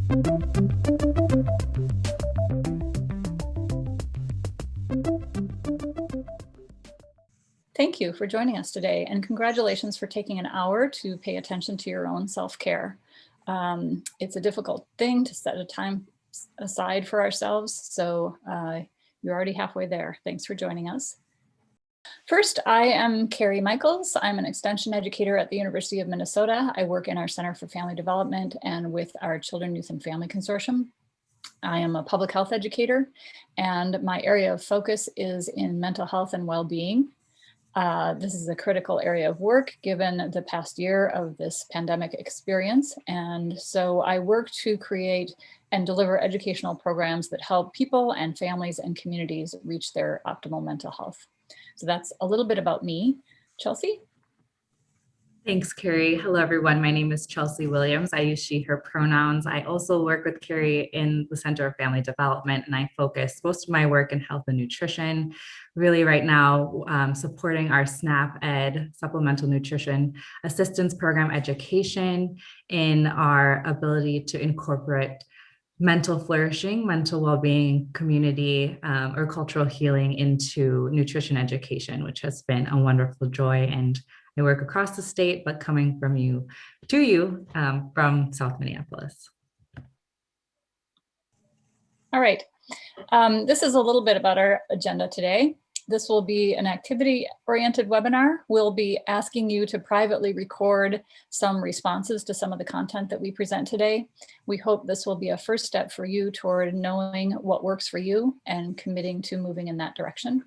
Thank you for joining us today, and congratulations for taking an hour to pay attention to your own self-care. It's a difficult thing to set a time aside for ourselves, so you're already halfway there. Thanks for joining us. First, I am Cari Michaels. I'm an extension educator at the University of Minnesota. I work in our Center for Family Development and with our Children, Youth, and Family Consortium. I am a public health educator, and my area of focus is in mental health and well-being. This is a critical area of work given the past year of this pandemic experience. And so I work to create and deliver educational programs that help people and families and communities reach their optimal mental health. So that's a little bit about me. Chelsea? Thanks, Cari. Hello, everyone. My name is Chelsea Williams. I use she, her pronouns. I also work with Cari in the Center of Family Development, and I focus most of my work in health and nutrition. Really right now, supporting our SNAP Ed, Supplemental Nutrition Assistance Program education in our ability to incorporate mental flourishing, mental well-being, community, or cultural healing into nutrition education, which has been a wonderful joy. And I work across the state, but coming from you to you from South Minneapolis. All right. This is a little bit about our agenda today. This will be an activity-oriented webinar. We'll be asking you to privately record some responses to some of the content that we present today. We hope this will be a first step for you toward knowing what works for you and committing to moving in that direction.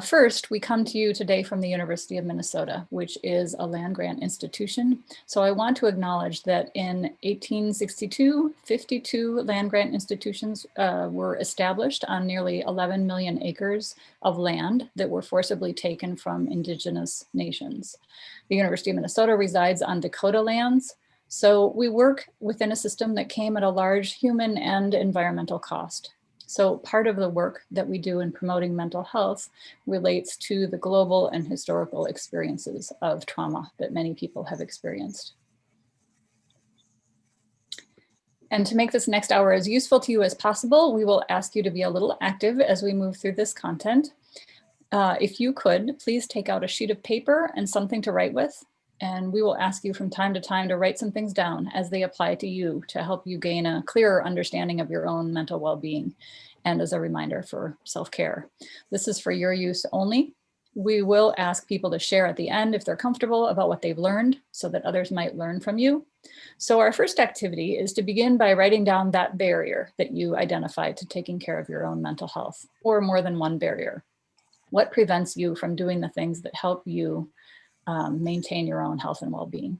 First, we come to you today from the University of Minnesota, which is a land-grant institution. So I want to acknowledge that in 1862, 52 land-grant institutions were established on nearly 11 million acres of land that were forcibly taken from indigenous nations. The University of Minnesota resides on Dakota lands, so we work within a system that came at a large human and environmental cost. So part of the work that we do in promoting mental health relates to the global and historical experiences of trauma that many people have experienced. And to make this next hour as useful to you as possible, we will ask you to be a little active as we move through this content. If you could, please take out a sheet of paper and something to write with. And we will ask you from time to time to write some things down as they apply to you to help you gain a clearer understanding of your own mental well-being and as a reminder for self-care. This is for your use only. We will ask people to share at the end if they're comfortable about what they've learned so that others might learn from you. So our first activity is to begin by writing down that barrier that you identified to taking care of your own mental health, or more than one barrier. What prevents you from doing the things that help you maintain your own health and well-being?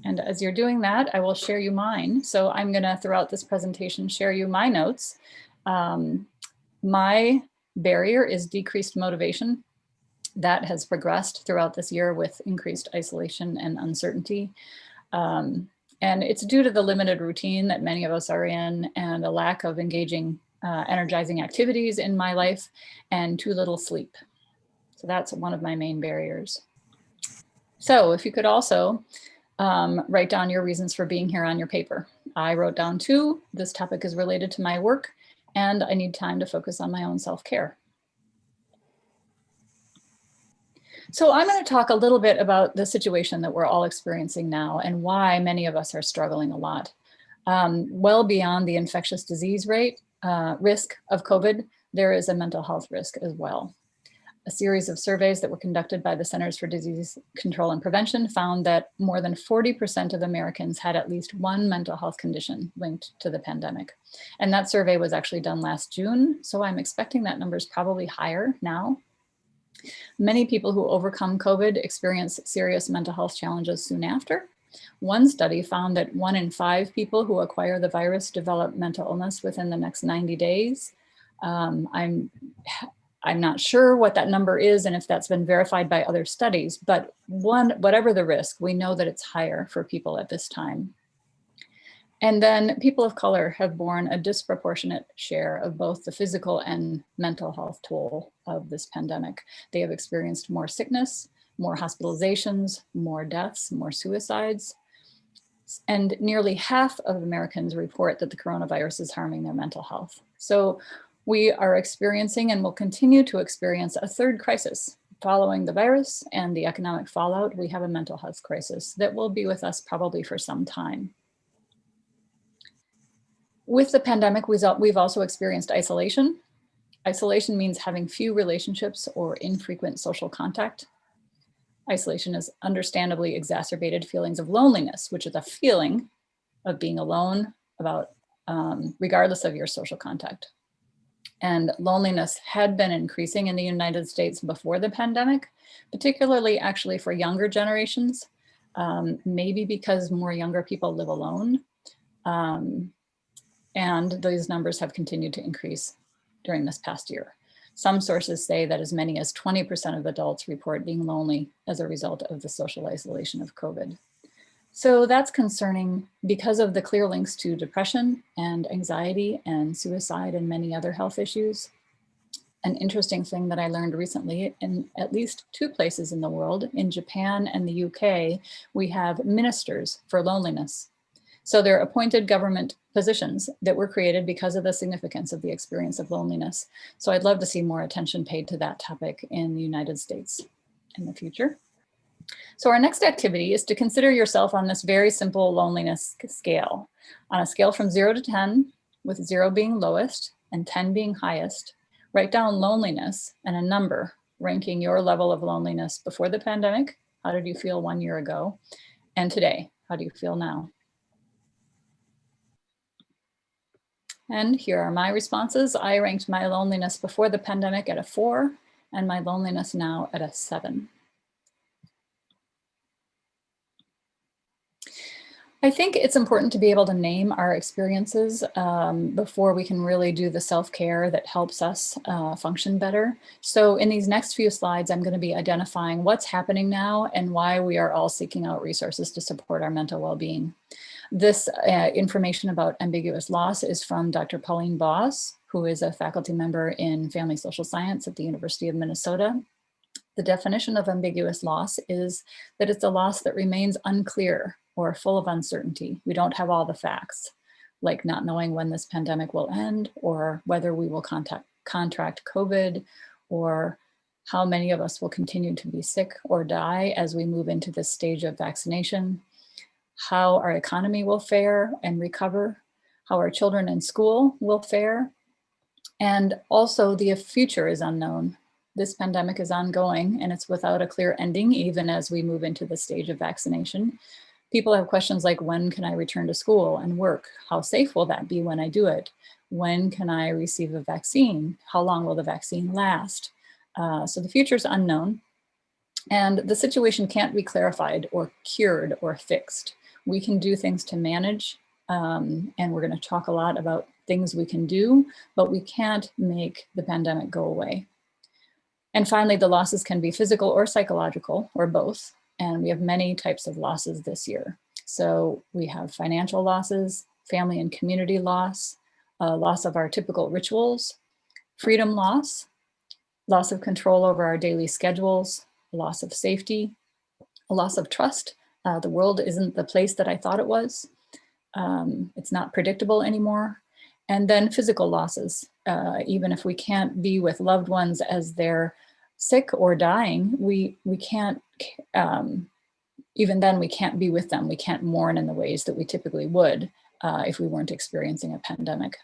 And as you're doing that, I will share you mine. So I'm gonna, throughout this presentation, share you my notes. My barrier is decreased motivation. That has progressed throughout this year with increased isolation and uncertainty. And it's due to the limited routine that many of us are in and a lack of engaging, energizing activities in my life and too little sleep. So that's one of my main barriers. So if you could also write down your reasons for being here on your paper. I wrote down 2. This topic is related to my work and I need time to focus on my own self-care. So I'm going to talk a little bit about the situation that we're all experiencing now and why many of us are struggling a lot. Well beyond the infectious disease risk of COVID, there is a mental health risk as well. A series of surveys that were conducted by the Centers for Disease Control and Prevention found that more than 40% of Americans had at least one mental health condition linked to the pandemic. And that survey was actually done last June, so I'm expecting that number is probably higher now. Many people who overcome COVID experience serious mental health challenges soon after. One study found that 1 in 5 people who acquire the virus develop mental illness within the next 90 days. I'm not sure what that number is and if that's been verified by other studies, but whatever the risk, we know that it's higher for people at this time. And then people of color have borne a disproportionate share of both the physical and mental health toll of this pandemic. They have experienced more sickness, more hospitalizations, more deaths, more suicides. And nearly half of Americans report that the coronavirus is harming their mental health. So we are experiencing and will continue to experience a third crisis. Following the virus and the economic fallout, we have a mental health crisis that will be with us probably for some time. With the pandemic, we've also experienced isolation. Isolation means having few relationships or infrequent social contact. Isolation has understandably exacerbated feelings of loneliness, which is a feeling of being alone regardless of your social contact. And loneliness had been increasing in the United States before the pandemic, particularly actually for younger generations, maybe because more younger people live alone. And those numbers have continued to increase during this past year. Some sources say that as many as 20% of adults report being lonely as a result of the social isolation of COVID. So that's concerning because of the clear links to depression and anxiety and suicide and many other health issues. An interesting thing that I learned recently, in at least 2 places in the world, in Japan and the UK, we have ministers for loneliness. So they're appointed government positions that were created because of the significance of the experience of loneliness. So I'd love to see more attention paid to that topic in the United States in the future. So our next activity is to consider yourself on this very simple loneliness scale. On a scale from 0 to 10, with 0 being lowest and 10 being highest, write down loneliness and a number, ranking your level of loneliness before the pandemic. How did you feel 1 year ago? And today, how do you feel now? And here are my responses. I ranked my loneliness before the pandemic at a 4 and my loneliness now at a 7. I think it's important to be able to name our experiences before we can really do the self-care that helps us function better. So in these next few slides, I'm going to be identifying what's happening now and why we are all seeking out resources to support our mental well-being. This information about ambiguous loss is from Dr. Pauline Boss, who is a faculty member in Family Social Science at the University of Minnesota. The definition of ambiguous loss is that it's a loss that remains unclear or full of uncertainty. We don't have all the facts, like not knowing when this pandemic will end or whether we will contract COVID or how many of us will continue to be sick or die as we move into this stage of vaccination, how our economy will fare and recover, how our children in school will fare, and also the future is unknown. This pandemic is ongoing and it's without a clear ending, even as we move into the stage of vaccination. People have questions like, when can I return to school and work? How safe will that be when I do it? When can I receive a vaccine? How long will the vaccine last? So the future is unknown and the situation can't be clarified or cured or fixed. We can do things to manage and we're going to talk a lot about things we can do, but we can't make the pandemic go away. And finally, the losses can be physical or psychological or both. And we have many types of losses this year. So we have financial losses, family and community loss, loss of our typical rituals, freedom loss, loss of control over our daily schedules, loss of safety, a loss of trust. The world isn't the place that I thought it was. It's not predictable anymore. And then physical losses. Even if we can't be with loved ones as they're sick or dying, we can't, even then we can't be with them. We can't mourn in the ways that we typically would if we weren't experiencing a pandemic.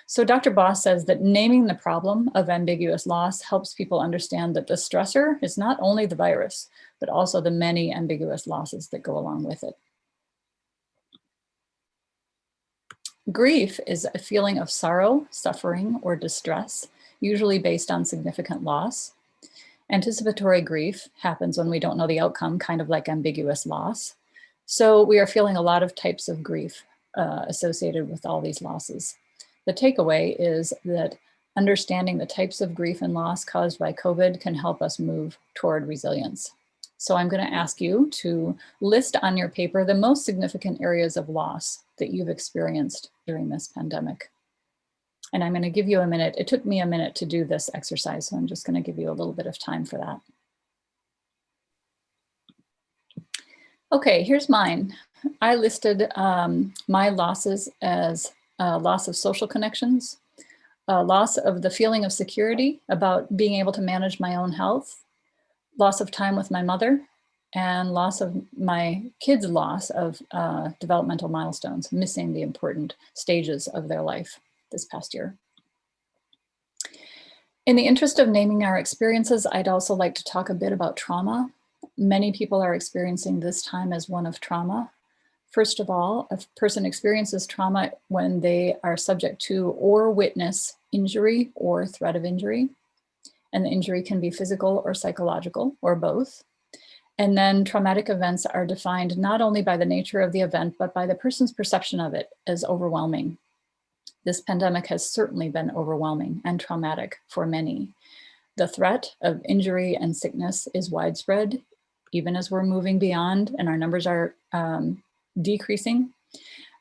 So Dr. Boss says that naming the problem of ambiguous loss helps people understand that the stressor is not only the virus, but also the many ambiguous losses that go along with it. Grief is a feeling of sorrow, suffering, or distress, usually based on significant loss. Anticipatory grief happens when we don't know the outcome, kind of like ambiguous loss. So we are feeling a lot of types of grief associated with all these losses. The takeaway is that understanding the types of grief and loss caused by COVID can help us move toward resilience. So I'm going to ask you to list on your paper the most significant areas of loss that you've experienced during this pandemic. And I'm going to give you a minute. It took me a minute to do this exercise, so I'm just going to give you a little bit of time for that. Okay, here's mine. I listed my losses as loss of social connections, loss of the feeling of security about being able to manage my own health, loss of time with my mother, and loss of my kids' loss of developmental milestones, missing the important stages of their life this past year. In the interest of naming our experiences, I'd also like to talk a bit about trauma. Many people are experiencing this time as one of trauma. First of all, a person experiences trauma when they are subject to or witness injury or threat of injury. And the injury can be physical or psychological or both. And then traumatic events are defined not only by the nature of the event, but by the person's perception of it as overwhelming. This pandemic has certainly been overwhelming and traumatic for many. The threat of injury and sickness is widespread, even as we're moving beyond and our numbers are decreasing.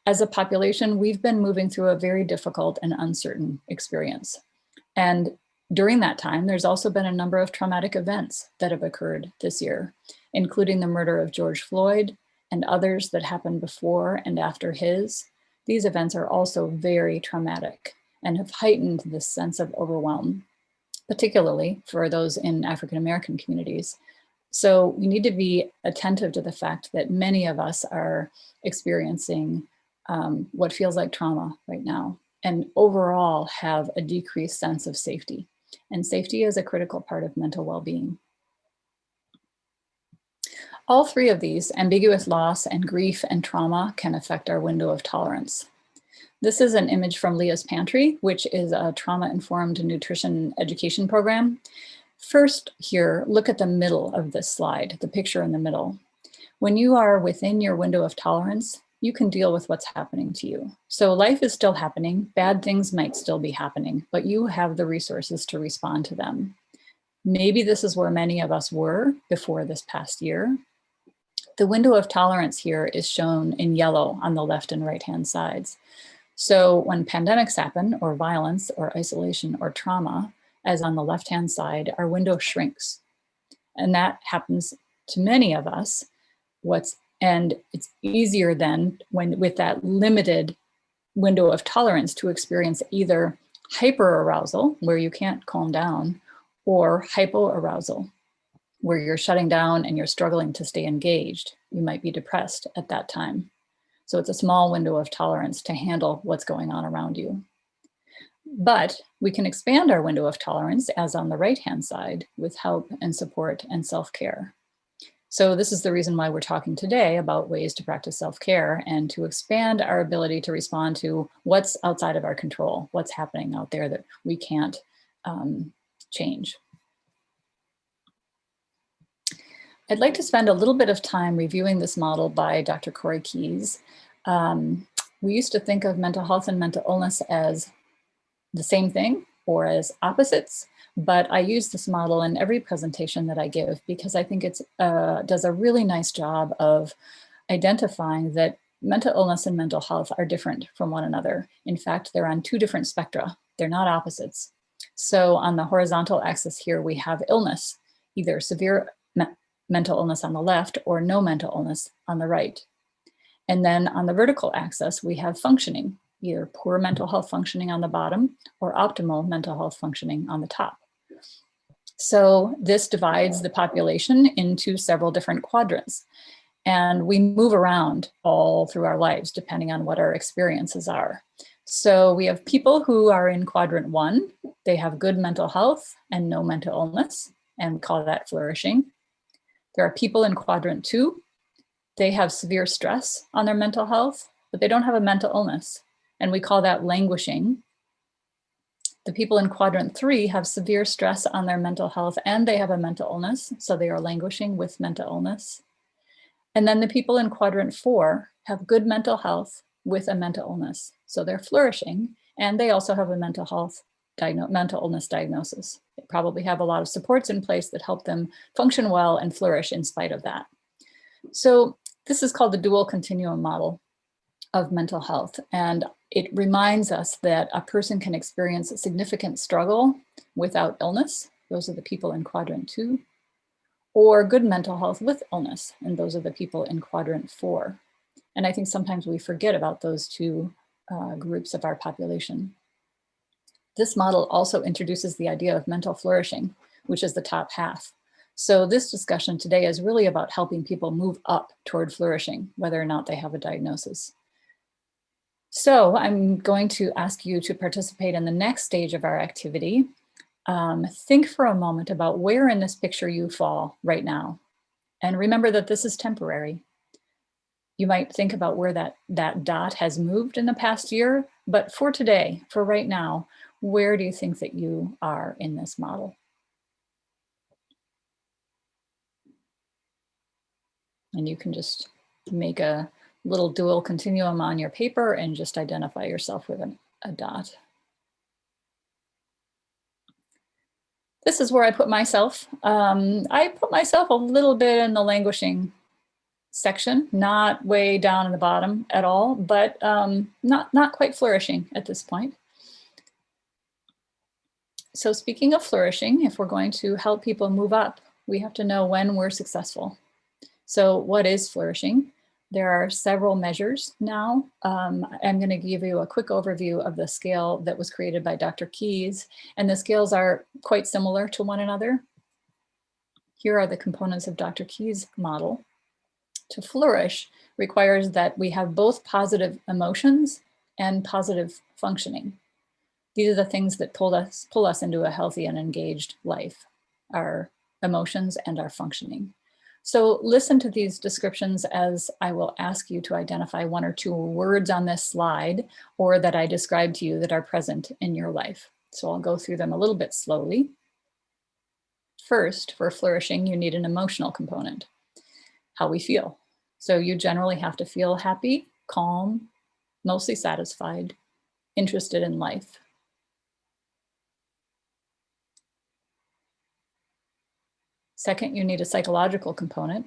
As a population, we've been moving through a very difficult and uncertain experience. And during that time, there's also been a number of traumatic events that have occurred this year, including the murder of George Floyd and others that happened before and after his. These events are also very traumatic and have heightened this sense of overwhelm, particularly for those in African-American communities. So we need to be attentive to the fact that many of us are experiencing what feels like trauma right now, and overall have a decreased sense of safety. And safety is a critical part of mental well-being. All three of these, ambiguous loss and grief and trauma, can affect our window of tolerance. This is an image from Leah's Pantry, which is a trauma-informed nutrition education program. First here, look at the middle of this slide, the picture in the middle. When you are within your window of tolerance, you can deal with what's happening to you. So life is still happening, bad things might still be happening, but you have the resources to respond to them. Maybe this is where many of us were before this past year. The window of tolerance here is shown in yellow on the left and right-hand sides. So when pandemics happen, or violence, or isolation, or trauma, as on the left-hand side, our window shrinks. And that happens to many of us. And it's easier then with that limited window of tolerance to experience either hyperarousal, where you can't calm down, or hypoarousal, where you're shutting down and you're struggling to stay engaged. You might be depressed at that time. So it's a small window of tolerance to handle what's going on around you. But we can expand our window of tolerance, as on the right-hand side, with help and support and self-care. So this is the reason why we're talking today about ways to practice self-care and to expand our ability to respond to what's outside of our control, what's happening out there that we can't change. I'd like to spend a little bit of time reviewing this model by Dr. Cari Keys. We used to think of mental health and mental illness as the same thing or as opposites, but I use this model in every presentation that I give because I think it does a really nice job of identifying that mental illness and mental health are different from one another. In fact, they're on two different spectra. They're not opposites. So on the horizontal axis here, we have illness, either severe mental illness on the left or no mental illness on the right. And then on the vertical axis, we have functioning, either poor mental health functioning on the bottom or optimal mental health functioning on the top. So this divides the population into several different quadrants. And we move around all through our lives, depending on what our experiences are. So we have people who are in quadrant 1. They have good mental health and no mental illness, and we call that flourishing. There are people in quadrant 2. They have severe stress on their mental health, but they don't have a mental illness, and we call that languishing. The people in quadrant 3 have severe stress on their mental health and they have a mental illness, so they are languishing with mental illness. And then the people in quadrant 4 have good mental health with a mental illness, so they're flourishing, and they also have a mental illness diagnosis. They probably have a lot of supports in place that help them function well and flourish in spite of that. So this is called the dual continuum model of mental health. And it reminds us that a person can experience a significant struggle without illness. Those are the people in quadrant 2. or good mental health with illness. And those are the people in quadrant 4. And I think sometimes we forget about those two groups of our population. This model also introduces the idea of mental flourishing, which is the top half. So this discussion today is really about helping people move up toward flourishing, whether or not they have a diagnosis. So I'm going to ask you to participate in the next stage of our activity. Think for a moment about where in this picture you fall right now. And remember that this is temporary. You might think about where that dot has moved in the past year, but for today, for right now, where do you think that you are in this model? And you can just make a little dual continuum on your paper and just identify yourself with a dot. This is where I put myself. I put myself a little bit in the languishing section, not way down in the bottom at all, but not quite flourishing at this point. So speaking of flourishing, if we're going to help people move up, we have to know when we're successful. So what is flourishing? There are several measures now. I'm going to give you a quick overview of the scale that was created by Dr. Keyes, and the scales are quite similar to one another. Here are the components of Dr. Keyes' model. To flourish requires that we have both positive emotions and positive functioning. These are the things that pull us into a healthy and engaged life, our emotions and our functioning. So listen to these descriptions as I will ask you to identify one or two words on this slide or that I described to you that are present in your life. So I'll go through them a little bit slowly. First, for flourishing, you need an emotional component, how we feel. So you generally have to feel happy, calm, mostly satisfied, interested in life. Second, you need a psychological component,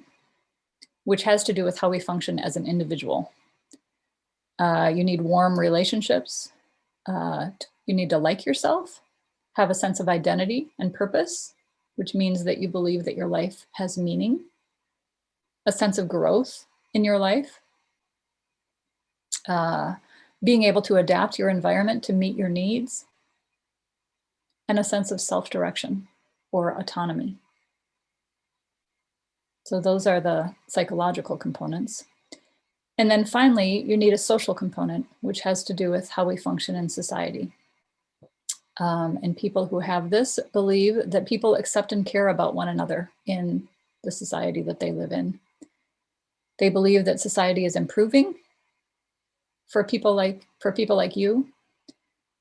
which has to do with how we function as an individual. You need warm relationships. You need to like yourself, have a sense of identity and purpose, which means that you believe that your life has meaning, a sense of growth in your life, being able to adapt your environment to meet your needs, and a sense of self-direction or autonomy. So those are the psychological components. And then finally, you need a social component, which has to do with how we function in society. And people who have this believe that people accept and care about one another in the society that they live in. They believe that society is improving for people like you.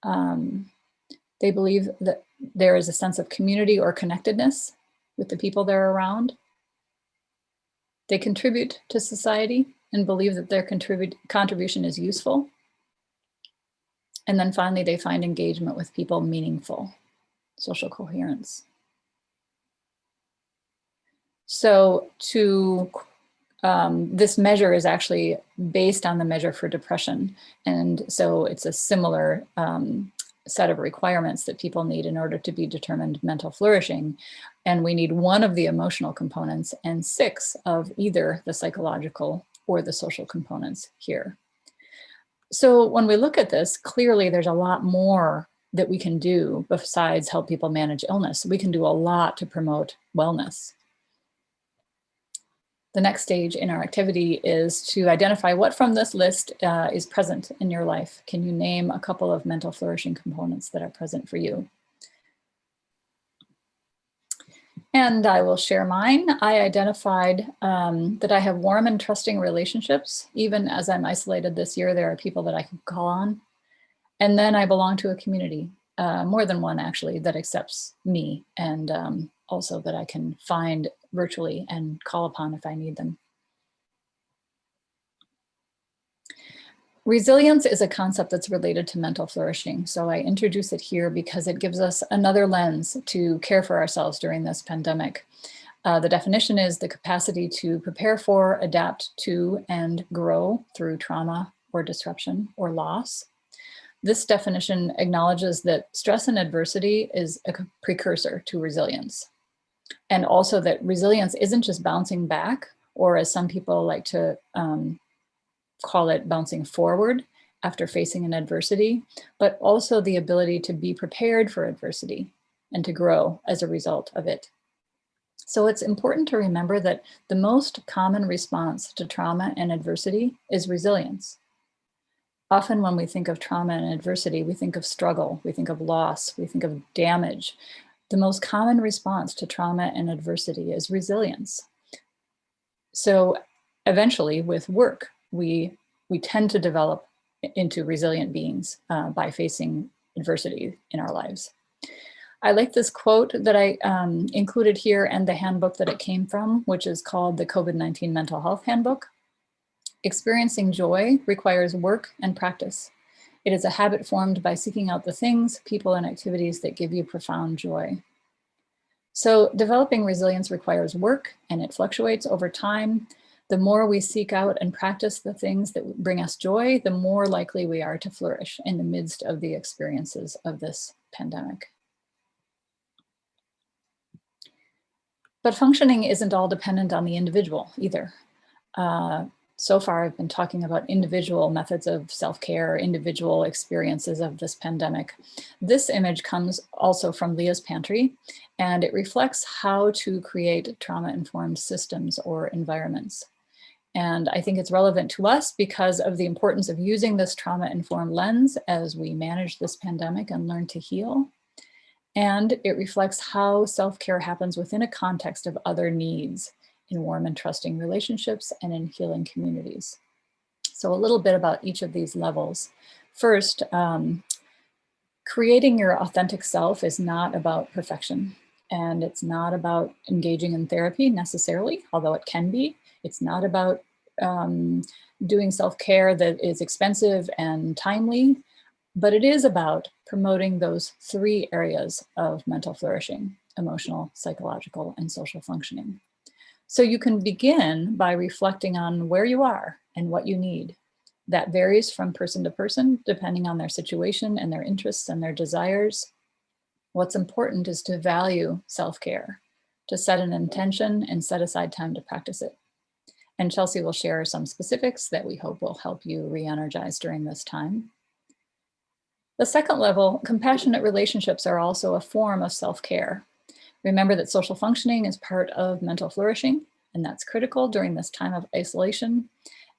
They believe that there is a sense of community or connectedness with the people they're around. They contribute to society and believe that their contribution is useful. And then finally, they find engagement with people meaningful, social coherence. So this measure is actually based on the measure for depression. And so it's a similar set of requirements that people need in order to be determined mental flourishing. And we need one of the emotional components and 6 of either the psychological or the social components here. So when we look at this, clearly there's a lot more that we can do besides help people manage illness. We can do a lot to promote wellness. The next stage in our activity is to identify what from this list is present in your life. Can you name a couple of mental flourishing components that are present for you? And I will share mine. I identified that I have warm and trusting relationships. Even as I'm isolated this year, there are people that I can call on. And then I belong to a community, more than one actually, that accepts me and also that I can find virtually and call upon if I need them. Resilience is a concept that's related to mental flourishing. So I introduce it here because it gives us another lens to care for ourselves during this pandemic. The definition is the capacity to prepare for, adapt to, and grow through trauma or disruption or loss. This definition acknowledges that stress and adversity is a precursor to resilience. And also that resilience isn't just bouncing back, or as some people like to call it, bouncing forward after facing an adversity, but also the ability to be prepared for adversity and to grow as a result of it. So it's important to remember that the most common response to trauma and adversity is resilience. Often when we think of trauma and adversity, we think of struggle, we think of loss, we think of damage. The most common response to trauma and adversity is resilience. So eventually with work, we tend to develop into resilient beings by facing adversity in our lives. I like this quote that I included here and the handbook that it came from, which is called the COVID-19 Mental Health Handbook. Experiencing joy requires work and practice. It is a habit formed by seeking out the things, people, and activities that give you profound joy. So developing resilience requires work, and it fluctuates over time. The more we seek out and practice the things that bring us joy, the more likely we are to flourish in the midst of the experiences of this pandemic. But functioning isn't all dependent on the individual either. So far, I've been talking about individual methods of self-care, individual experiences of this pandemic. This image comes also from Leah's Pantry, and it reflects how to create trauma-informed systems or environments. And I think it's relevant to us because of the importance of using this trauma-informed lens as we manage this pandemic and learn to heal. And it reflects how self-care happens within a context of other needs in warm and trusting relationships and in healing communities. So a little bit about each of these levels. First, creating your authentic self is not about perfection, and it's not about engaging in therapy necessarily, although it can be. It's not about doing self-care that is expensive and timely, but it is about promoting those three areas of mental flourishing: emotional, psychological, and social functioning. So you can begin by reflecting on where you are and what you need. That varies from person to person, depending on their situation and their interests and their desires. What's important is to value self-care, to set an intention and set aside time to practice it. And Chelsea will share some specifics that we hope will help you re-energize during this time. The second level, compassionate relationships are also a form of self-care. Remember that social functioning is part of mental flourishing, and that's critical during this time of isolation.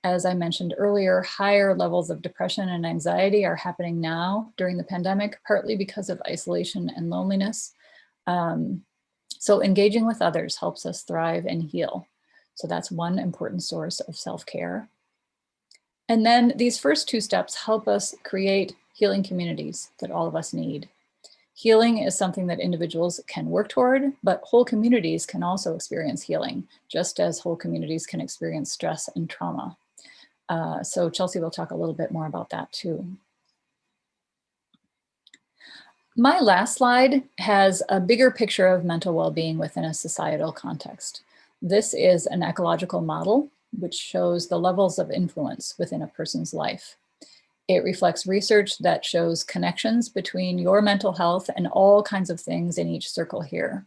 As I mentioned earlier, higher levels of depression and anxiety are happening now during the pandemic, partly because of isolation and loneliness. So engaging with others helps us thrive and heal. So that's one important source of self-care. And then these first two steps help us create healing communities that all of us need. Healing is something that individuals can work toward, but whole communities can also experience healing, just as whole communities can experience stress and trauma. So Chelsea will talk a little bit more about that too. My last slide has a bigger picture of mental well-being within a societal context. This is an ecological model which shows the levels of influence within a person's life. It reflects research that shows connections between your mental health and all kinds of things in each circle here: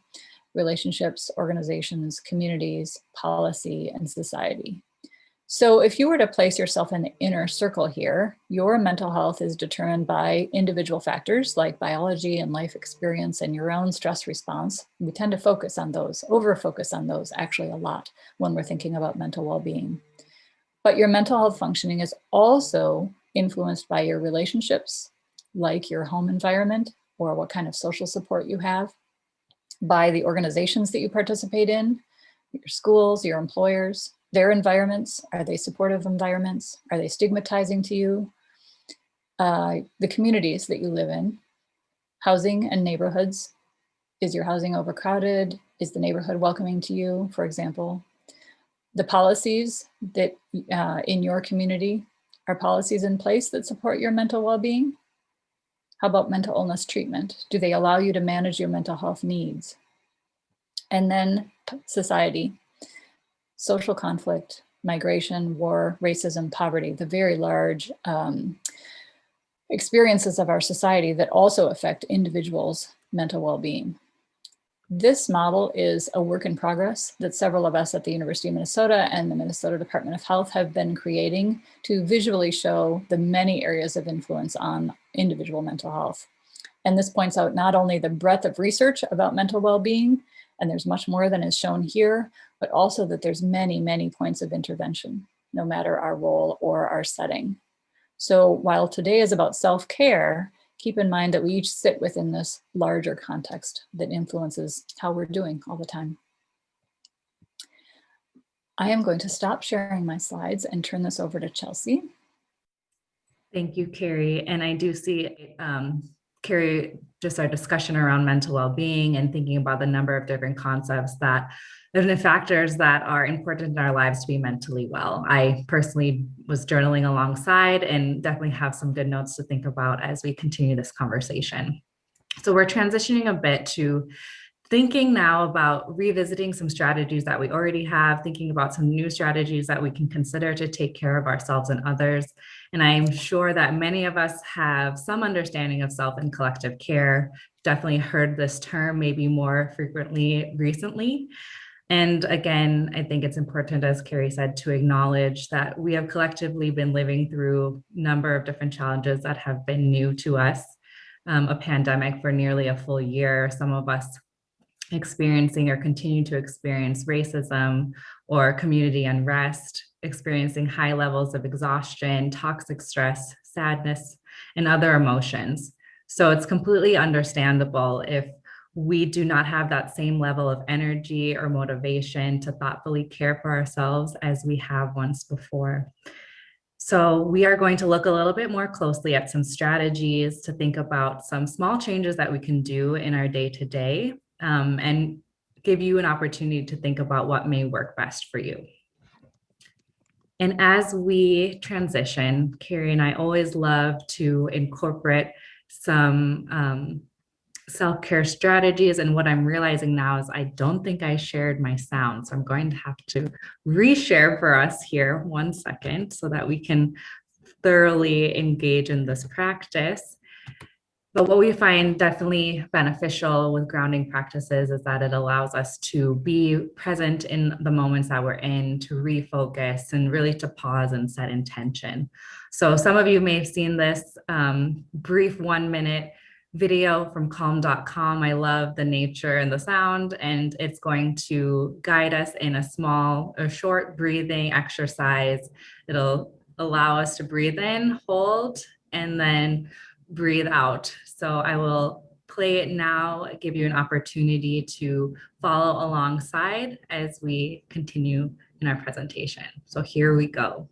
relationships, organizations, communities, policy, and society. So if you were to place yourself in the inner circle here, your mental health is determined by individual factors like biology and life experience and your own stress response. We tend to focus on those, over-focus on those actually a lot when we're thinking about mental well-being. But your mental health functioning is also influenced by your relationships, like your home environment or what kind of social support you have, by the organizations that you participate in, your schools, your employers, their environments. Are they supportive environments? Are they stigmatizing to you? The communities that you live in, housing and neighborhoods. Is your housing overcrowded? Is the neighborhood welcoming to you, for example? The policies that in your community, are policies in place that support your mental well-being? How about mental illness treatment? Do they allow you to manage your mental health needs? And then society, social conflict, migration, war, racism, poverty, the very large experiences of our society that also affect individuals' mental well-being. This model is a work in progress that several of us at the University of Minnesota and the Minnesota Department of Health have been creating to visually show the many areas of influence on individual mental health. And this points out not only the breadth of research about mental well-being, and there's much more than is shown here, but also that there's many, many points of intervention, no matter our role or our setting. So while today is about self-care, keep in mind that we each sit within this larger context that influences how we're doing all the time. I am going to stop sharing my slides and turn this over to Chelsea. Thank you, Cari. And I do see, Cari, just our discussion around mental well-being and thinking about the number of different concepts that and factors that are important in our lives to be mentally well. I personally was journaling alongside and definitely have some good notes to think about as we continue this conversation. So we're transitioning a bit to thinking now about revisiting some strategies that we already have, thinking about some new strategies that we can consider to take care of ourselves and others. And I'm sure that many of us have some understanding of self and collective care, definitely heard this term maybe more frequently recently. And again, I think it's important, as Cari said, to acknowledge that we have collectively been living through a number of different challenges that have been new to us, a pandemic for nearly a full year, some of us experiencing or continue to experience racism or community unrest, experiencing high levels of exhaustion, toxic stress, sadness, and other emotions. So it's completely understandable if we do not have that same level of energy or motivation to thoughtfully care for ourselves as we have once before. So we are going to look a little bit more closely at some strategies to think about some small changes that we can do in our day-to-day, and give you an opportunity to think about what may work best for you. And as we transition, Cari and I always love to incorporate some self-care strategies. And what I'm realizing now is I don't think I shared my sound. So I'm going to have to reshare for us here 1 second so that we can thoroughly engage in this practice. But what we find definitely beneficial with grounding practices is that it allows us to be present in the moments that we're in, to refocus and really to pause and set intention. So some of you may have seen this brief 1-minute video from calm.com. I love the nature and the sound, and it's going to guide us in a short breathing exercise. It'll allow us to breathe in, hold, and then breathe out. So I will play it now, give you an opportunity to follow alongside as we continue in our presentation. So here we go.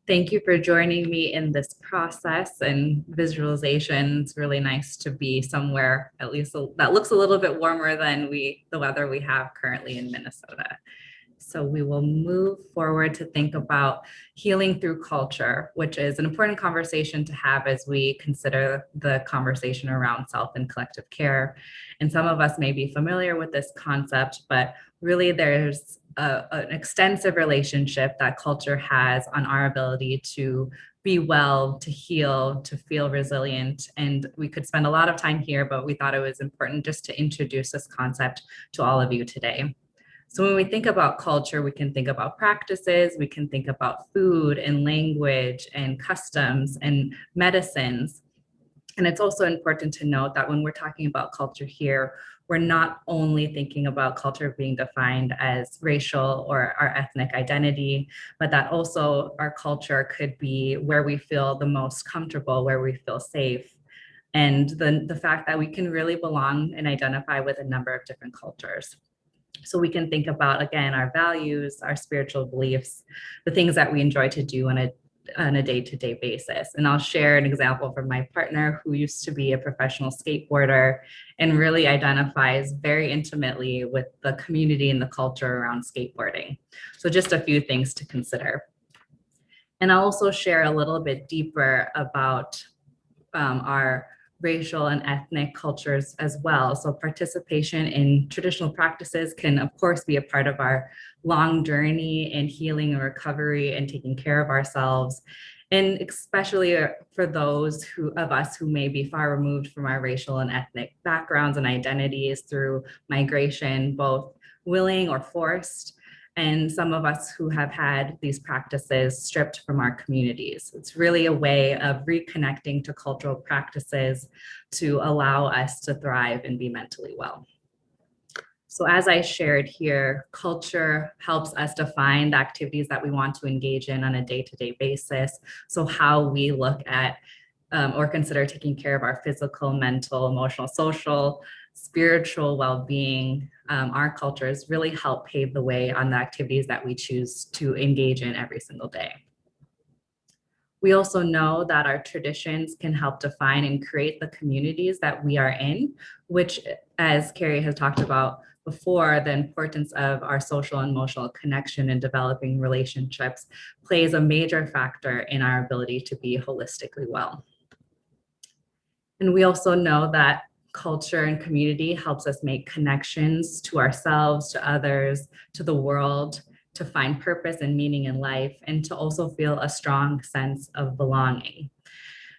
Thank you for joining me in this process and visualization. It's really nice to be somewhere, at least that looks a little bit warmer than the weather we have currently in Minnesota. So we will move forward to think about healing through culture, which is an important conversation to have as we consider the conversation around self and collective care. And some of us may be familiar with this concept, but really there's an extensive relationship that culture has on our ability to be well, to heal, to feel resilient. And we could spend a lot of time here, but we thought it was important just to introduce this concept to all of you today. So when we think about culture, we can think about practices, we can think about food and language and customs and medicines. And it's also important to note that when we're talking about culture here, we're not only thinking about culture being defined as racial or our ethnic identity, but that also our culture could be where we feel the most comfortable, where we feel safe. And the fact that we can really belong and identify with a number of different cultures. So we can think about, again, our values, our spiritual beliefs, the things that we enjoy to do on a day-to-day basis. And I'll share an example from my partner who used to be a professional skateboarder and really identifies very intimately with the community and the culture around skateboarding. So just a few things to consider. And I'll also share a little bit deeper about our racial and ethnic cultures as well. So participation in traditional practices can, of course, be a part of our long journey in healing and recovery and taking care of ourselves. And especially for those of us who may be far removed from our racial and ethnic backgrounds and identities through migration, both willing or forced, and some of us who have had these practices stripped from our communities. It's really a way of reconnecting to cultural practices to allow us to thrive and be mentally well. So as I shared here, culture helps us define the activities that we want to engage in on a day-to-day basis. So how we look at or consider taking care of our physical, mental, emotional, social, spiritual well-being, our cultures really help pave the way on the activities that we choose to engage in every single day. We also know that our traditions can help define and create the communities that we are in, which, as Cari has talked about before, the importance of our social and emotional connection and developing relationships plays a major factor in our ability to be holistically well. And we also know that culture and community helps us make connections to ourselves, to others, to the world, to find purpose and meaning in life, and to also feel a strong sense of belonging.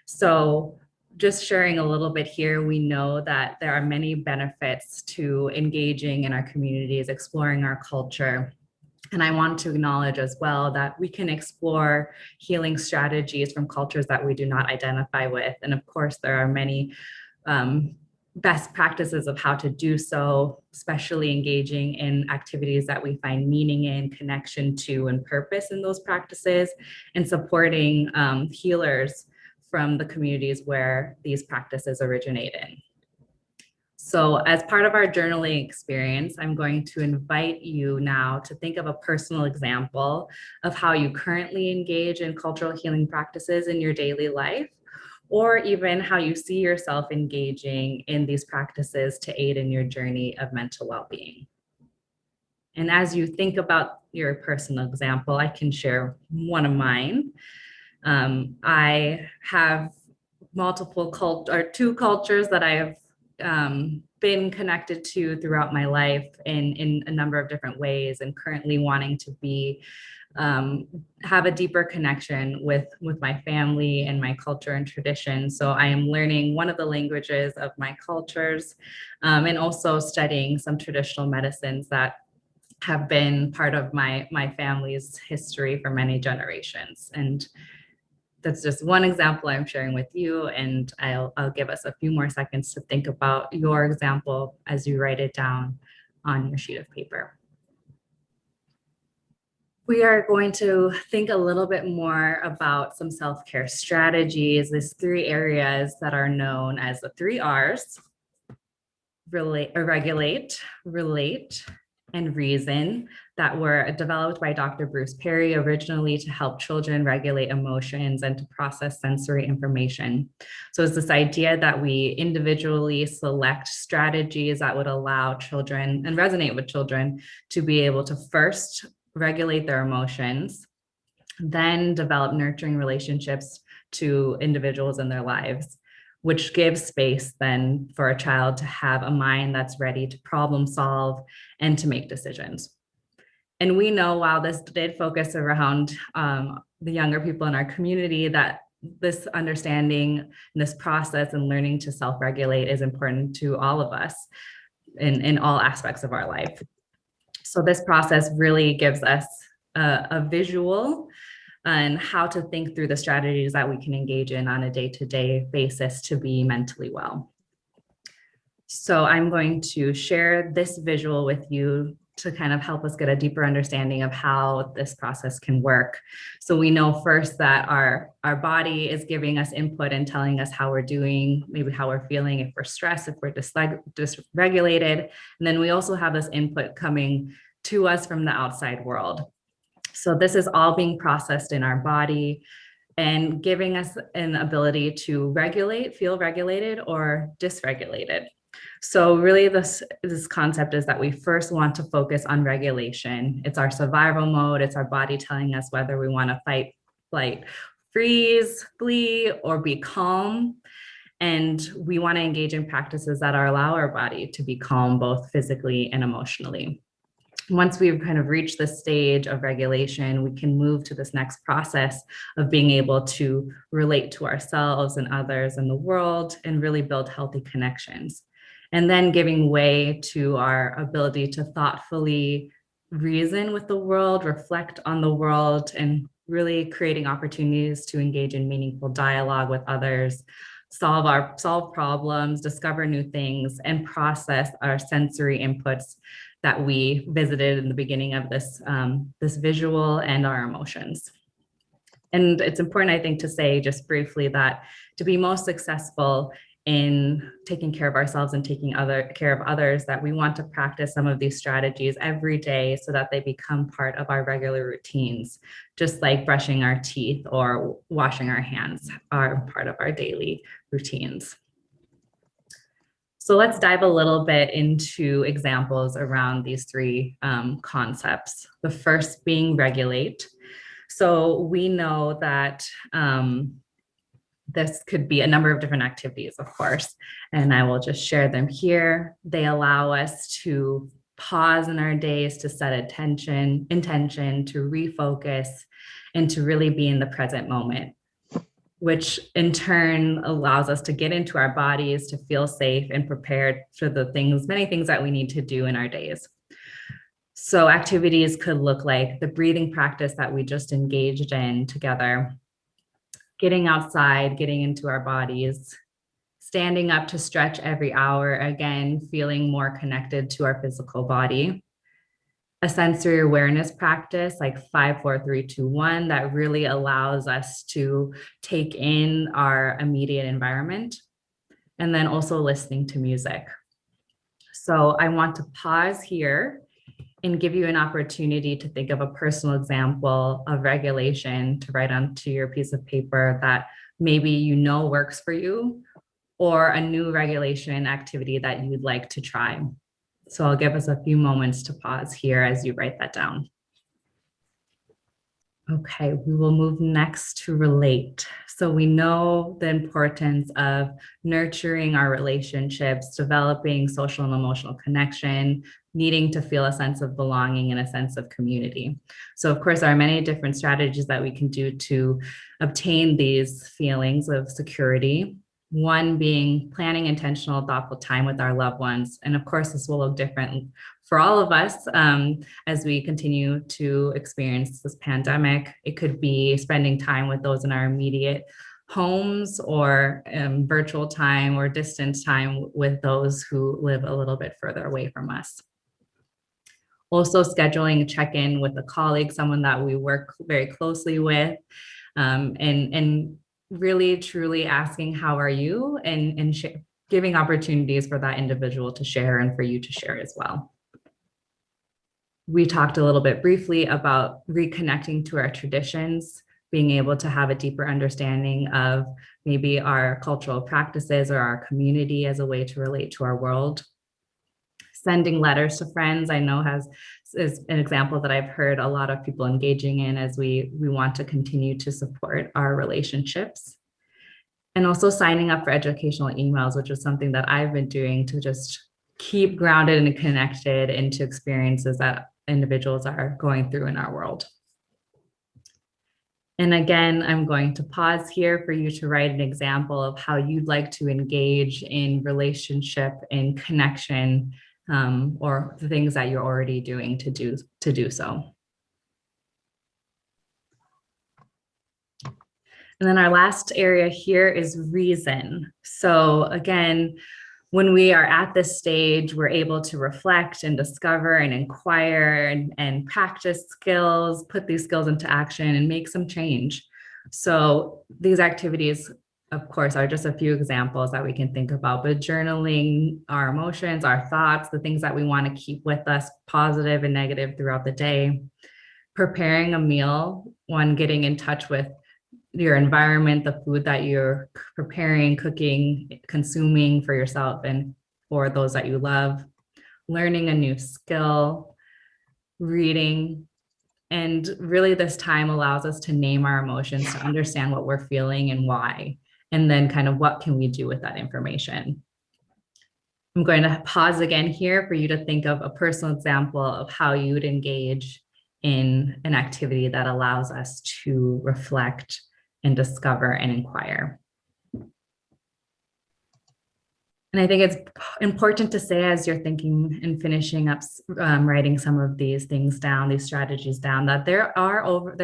So just sharing a little bit here, we know that there are many benefits to engaging in our communities, exploring our culture. And I want to acknowledge as well that we can explore healing strategies from cultures that we do not identify with. And of course, there are many best practices of how to do so, especially engaging in activities that we find meaning in, connection to, and purpose in those practices, and supporting healers from the communities where these practices originate in. So as part of our journaling experience, I'm going to invite you now to think of a personal example of how you currently engage in cultural healing practices in your daily life, or even how you see yourself engaging in these practices to aid in your journey of mental well-being. And as you think about your personal example, I can share one of mine. I have two cultures that I have been connected to throughout my life in a number of different ways, and currently wanting to be have a deeper connection with my family and my culture and tradition. So I am learning one of the languages of my cultures, and also studying some traditional medicines that have been part of my family's history for many generations. And that's just one example I'm sharing with you, and I'll give us a few more seconds to think about your example as you write it down on your sheet of paper. We are going to think a little bit more about some self-care strategies. There's 3 areas that are known as the 3 R's: regulate, relate, and reason, that were developed by Dr. Bruce Perry originally to help children regulate emotions and to process sensory information. So it's this idea that we individually select strategies that would allow children and resonate with children to be able to first regulate their emotions, then develop nurturing relationships to individuals in their lives, which gives space then for a child to have a mind that's ready to problem solve and to make decisions. And we know, while this did focus around the younger people in our community, that this understanding and this process and learning to self-regulate is important to all of us in all aspects of our life. So this process really gives us a visual and how to think through the strategies that we can engage in on a day-to-day basis to be mentally well. So I'm going to share this visual with you to kind of help us get a deeper understanding of how this process can work. So we know first that our body is giving us input and telling us how we're doing, maybe how we're feeling, if we're stressed, if we're dysregulated. And then we also have this input coming to us from the outside world. So this is all being processed in our body and giving us an ability to regulate, feel regulated or dysregulated. So really this concept is that we first want to focus on regulation. It's our survival mode. It's our body telling us whether we want to fight, flight, freeze, flee, or be calm. And we want to engage in practices that allow our body to be calm, both physically and emotionally. Once we've kind of reached this stage of regulation, we can move to this next process of being able to relate to ourselves and others in the world and really build healthy connections. And then giving way to our ability to thoughtfully reason with the world, reflect on the world, and really creating opportunities to engage in meaningful dialogue with others, solve problems, discover new things, and process our sensory inputs that we visited in the beginning of this, this visual and our emotions. And it's important, I think, to say just briefly that to be most successful in taking care of ourselves and taking care of others, that we want to practice some of these strategies every day so that they become part of our regular routines, just like brushing our teeth or washing our hands are part of our daily routines. So let's dive a little bit into examples around these three concepts. The first being regulate. So we know that this could be a number of different activities, of course, and I will just share them here. They allow us to pause in our days, to set intention, to refocus, and to really be in the present moment, which in turn allows us to get into our bodies, to feel safe and prepared for the things, many things that we need to do in our days. So activities could look like the breathing practice that we just engaged in together, getting outside, getting into our bodies, standing up to stretch every hour, again, feeling more connected to our physical body. A sensory awareness practice like 5, 4, 3, 2, 1 that really allows us to take in our immediate environment. And then also listening to music. So I want to pause here and give you an opportunity to think of a personal example of regulation to write onto your piece of paper that maybe you know works for you, or a new regulation activity that you'd like to try. So I'll give us a few moments to pause here as you write that down. Okay, we will move next to relate. So we know the importance of nurturing our relationships, developing social and emotional connection, needing to feel a sense of belonging and a sense of community. So of course, there are many different strategies that we can do to obtain these feelings of security. One being planning intentional, thoughtful time with our loved ones. And of course, this will look different for all of us as we continue to experience this pandemic. It could be spending time with those in our immediate homes, or virtual time or distance time with those who live a little bit further away from us. Also scheduling a check-in with a colleague, someone that we work very closely with, and really truly asking, how are you? And giving opportunities for that individual to share and for you to share as well. We talked a little bit briefly about reconnecting to our traditions, being able to have a deeper understanding of maybe our cultural practices or our community as a way to relate to our world. Sending letters to friends, I know is an example that I've heard a lot of people engaging in as we want to continue to support our relationships. And also signing up for educational emails, which is something that I've been doing to just keep grounded and connected into experiences that individuals are going through in our world. And again, I'm going to pause here for you to write an example of how you'd like to engage in relationship and connection, or the things that you're already doing to do so. And then our last area here is reason. So again, when we are at this stage, we're able to reflect and discover and inquire and practice skills, put these skills into action and make some change. So these activities, of course, are just a few examples that we can think about, but journaling our emotions, our thoughts, the things that we want to keep with us, positive and negative throughout the day, preparing a meal, one, getting in touch with your environment, the food that you're preparing, cooking, consuming for yourself and for those that you love, learning a new skill, reading. And really this time allows us to name our emotions, to understand what we're feeling and why, and then kind of what can we do with that information. I'm going to pause again here for you to think of a personal example of how you would engage in an activity that allows us to reflect and discover and inquire. And I think it's important to say, as you're thinking and finishing up writing some of these things down, these strategies down, that there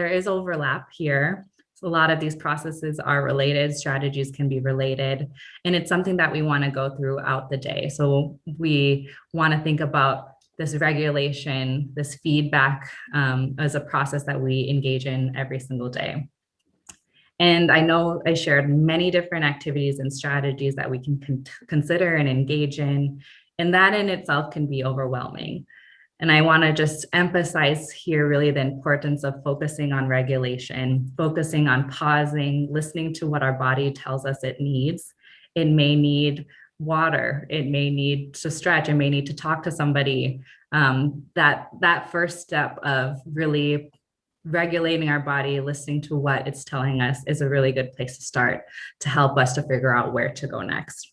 is overlap here. So a lot of these processes are related, strategies can be related, and it's something that we want to go throughout the day. So we want to think about this regulation, this feedback as a process that we engage in every single day. And I know I shared many different activities and strategies that we can consider and engage in, and that in itself can be overwhelming. And I want to just emphasize here really the importance of focusing on regulation, focusing on pausing, listening to what our body tells us it needs. It may need water, it may need to stretch, it may need to talk to somebody. That first step of really regulating our body, listening to what it's telling us is a really good place to start to help us to figure out where to go next.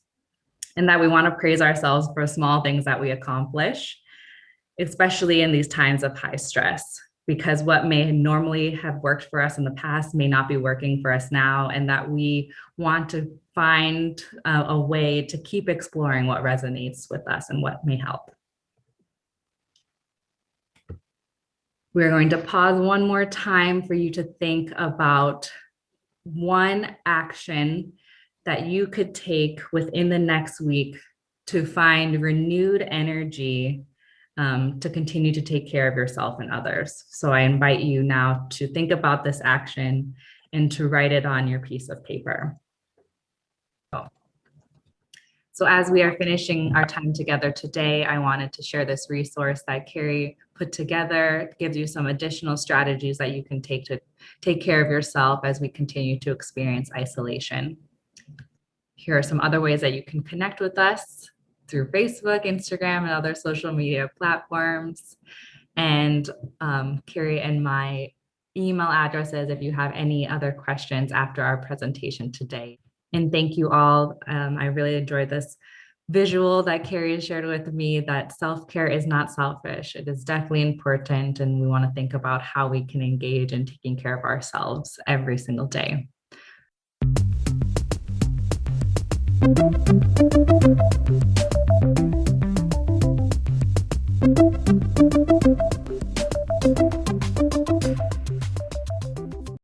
And that we want to praise ourselves for small things that we accomplish, especially in these times of high stress, because what may normally have worked for us in the past may not be working for us now, and that we want to find a way to keep exploring what resonates with us and what may help. We're going to pause one more time for you to think about one action that you could take within the next week to find renewed energy to continue to take care of yourself and others. So I invite you now to think about this action and to write it on your piece of paper. So as we are finishing our time together today, I wanted to share this resource that Cari put together. It gives you some additional strategies that you can take to take care of yourself as we continue to experience isolation. Here are some other ways that you can connect with us through Facebook, Instagram, and other social media platforms. And Cari and my email addresses if you have any other questions after our presentation today. And thank you all. I really enjoyed this visual that Cari shared with me, that self-care is not selfish. It is definitely important, and we want to think about how we can engage in taking care of ourselves every single day.